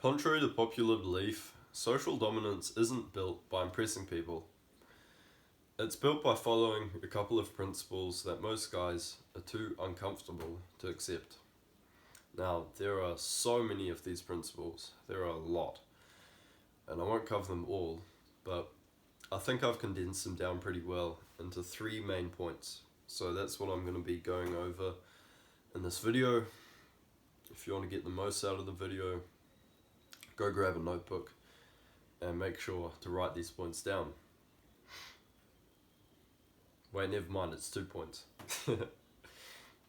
Contrary to popular belief, social dominance isn't built by impressing people. It's built by following a couple of principles that most guys are too uncomfortable to accept. Now, there are so many of these principles, there are a lot, and I won't cover them all, but I think I've condensed them down pretty well into three main points. So that's what I'm going to be going over in this video. If you want to get the most out of the video, go grab a notebook and make sure to write these points down. Wait, never mind, it's 2 points.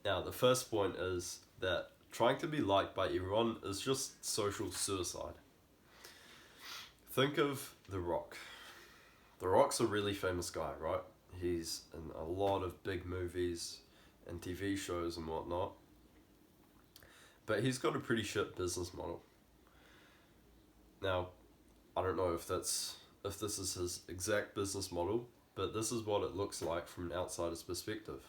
Now, the first point is that trying to be liked by everyone is just social suicide. Think of The Rock. The Rock's a really famous guy, right? He's in a lot of big movies and TV shows and whatnot. But he's got a pretty shit business model. Now, I don't know if this is his exact business model, but this is what it looks like from an outsider's perspective.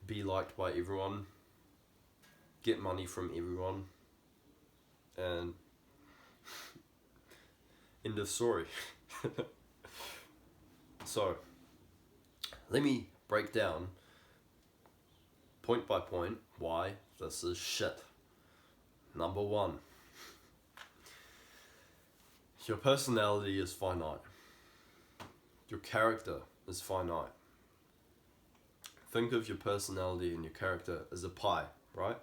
Be liked by everyone, get money from everyone, and end of story. So, let me break down point by point why this is shit. Number one, your personality is finite. Your character is finite. Think of your personality and your character as a pie, right?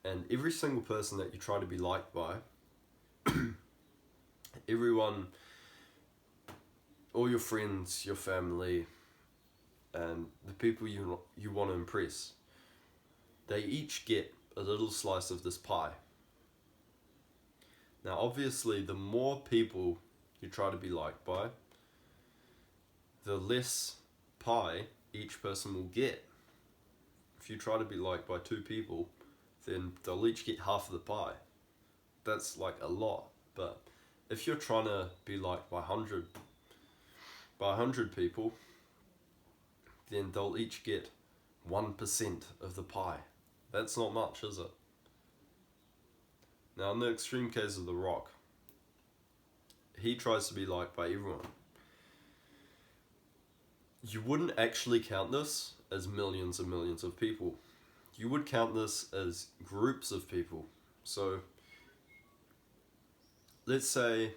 And every single person that you try to be liked by, everyone, all your friends, your family, and the people you want to impress, they each get a little slice of this pie. Now, obviously, the more people you try to be liked by, the less pie each person will get. If you try to be liked by 2 people, then they'll each get half of the pie. That's like a lot. But if you're trying to be liked by 100 people, then they'll each get 1% of the pie. That's not much, is it? Now, in the extreme case of The Rock, he tries to be liked by everyone. You wouldn't actually count this as millions and millions of people. You would count this as groups of people. So, let's say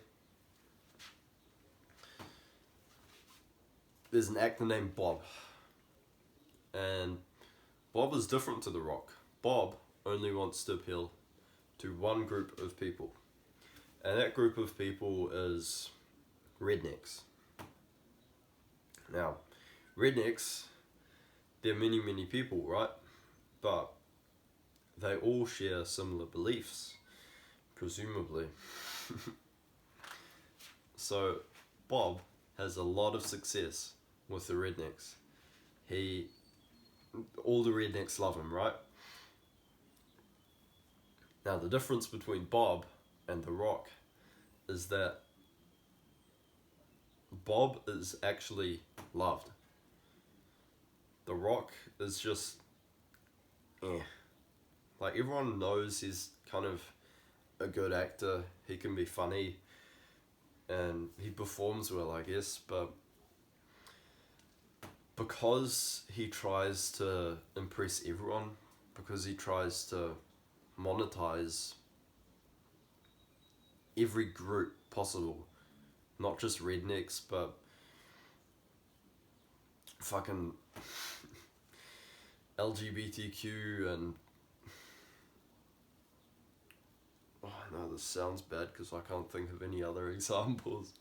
there's an actor named Bob. And Bob is different to The Rock. Bob only wants to appeal to one group of people. And that group of people is rednecks. Now, rednecks, they're many, many people, right? But they all share similar beliefs, presumably. So, Bob has a lot of success with the rednecks. All the rednecks love him, right? Now, the difference between Bob and The Rock is that Bob is actually loved. The Rock is just, like, everyone knows he's kind of a good actor. He can be funny and he performs well, I guess, but because he tries to impress everyone, because he tries to monetize every group possible, not just rednecks, but fucking LGBTQ and no, this sounds bad because I can't think of any other examples,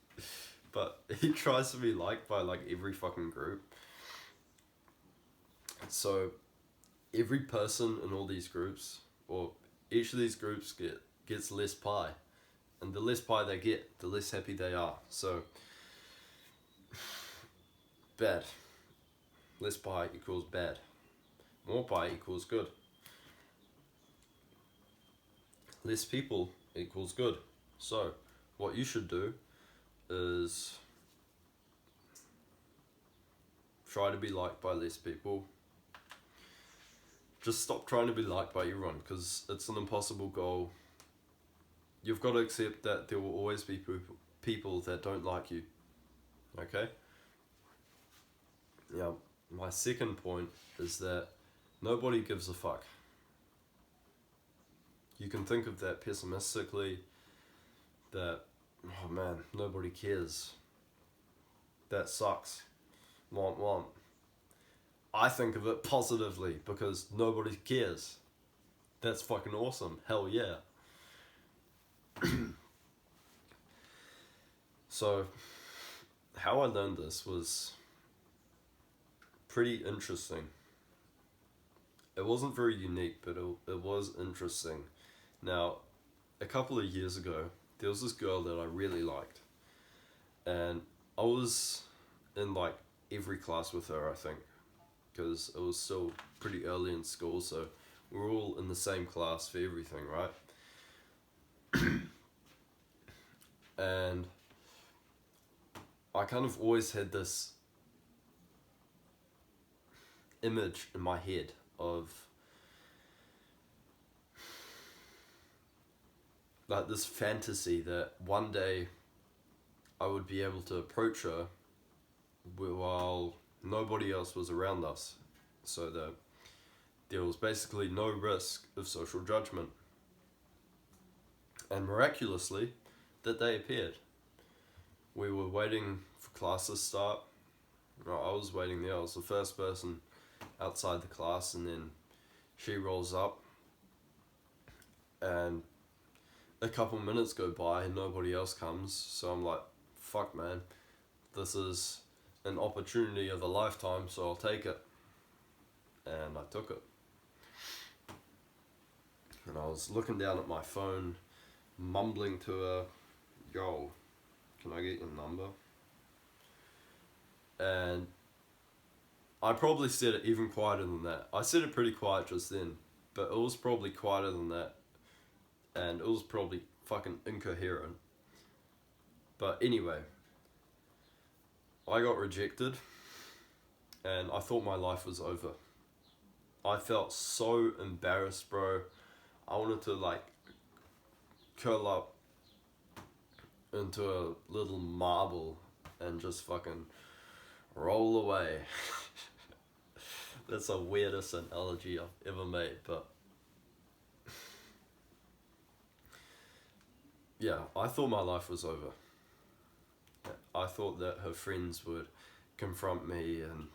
but he tries to be liked by like every fucking group. So every person in all these groups, or each of these groups gets less pie, and the less pie they get, the less happy they are. So bad. Less pie equals bad. More pie equals good. Less people equals good. So what you should do is try to be liked by less people. Just stop trying to be liked by everyone, because it's an impossible goal you've got to accept that there will always be people that don't like you. Okay? Now, my second point is that nobody gives a fuck. You can think of that pessimistically, that, oh man, nobody cares. That sucks. Want, want. I think of it positively because nobody cares. That's fucking awesome. Hell yeah. So, how I learned this was pretty interesting. It wasn't very unique, but it was interesting. Now, a couple of years ago, there was this girl that I really liked. And I was in like every class with her, I think, because it was still pretty early in school, so we were all in the same class for everything, right? And I kind of always had this image in my head of like this fantasy that one day I would be able to approach her while nobody else was around us, so that there was basically no risk of social judgment. And miraculously, that day appeared. We were waiting for class to start. No, I was waiting there. I was the first person outside the class, and then she rolls up, and a couple minutes go by and nobody else comes. So I'm like, fuck man, this is an opportunity of a lifetime, so I'll take it. And I took it. And I was looking down at my phone, mumbling to her, yo, can I get your number? And I probably said it even quieter than that. I said it pretty quiet just then, but it was probably quieter than that. And it was probably fucking incoherent. But anyway, I got rejected, and I thought my life was over. I felt so embarrassed, bro. I wanted to like curl up into a little marble and just fucking roll away. That's the weirdest analogy I've ever made, but yeah, I thought my life was over. I thought that her friends would confront me, and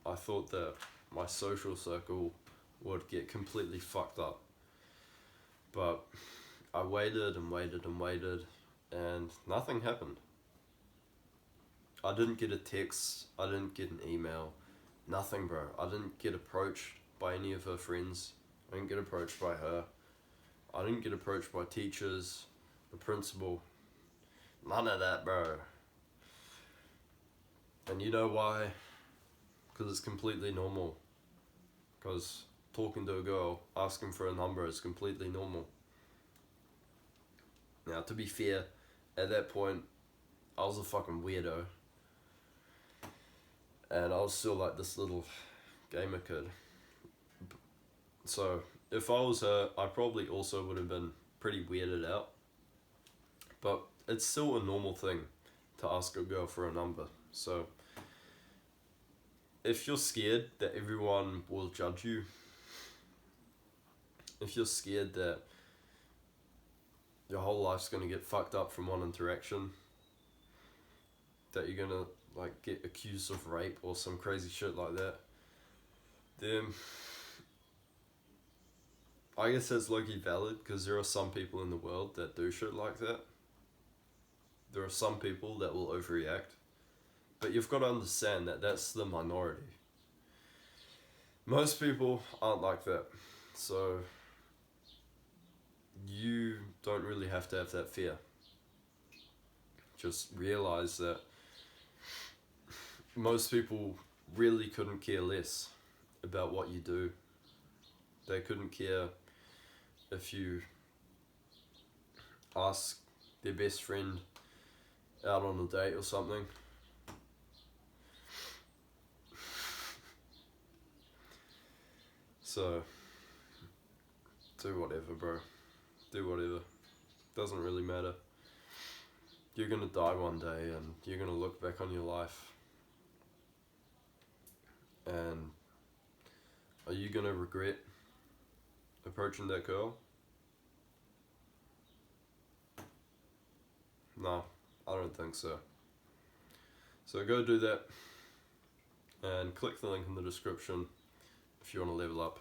I thought that my social circle would get completely fucked up. But I waited and waited and waited, and nothing happened. I didn't get a text, I didn't get an email, nothing, bro. I didn't get approached by any of her friends. I didn't get approached by her. I didn't get approached by teachers, the principal. None of that, bro. And you know why? Because it's completely normal. Because talking to a girl, asking for a number is completely normal. Now, to be fair, at that point, I was a fucking weirdo. And I was still like this little gamer kid. So, if I was her, I probably also would have been pretty weirded out. But it's still a normal thing to ask a girl for a number. So, if you're scared that everyone will judge you, if you're scared that your whole life's gonna get fucked up from one interaction, that you're gonna like get accused of rape or some crazy shit like that, then I guess that's low-key valid, because there are some people in the world that do shit like that. There are some people that will overreact. But you've got to understand that that's the minority. Most people aren't like that. So you don't really have to have that fear. Just realize that most people really couldn't care less about what you do. They couldn't care if you ask their best friend out on a date or something. So, do whatever, bro. Do whatever. Doesn't really matter. You're gonna die one day and you're gonna look back on your life and are you gonna regret approaching that girl? No, I don't think so. So go do that and click the link in the description if you want to level up.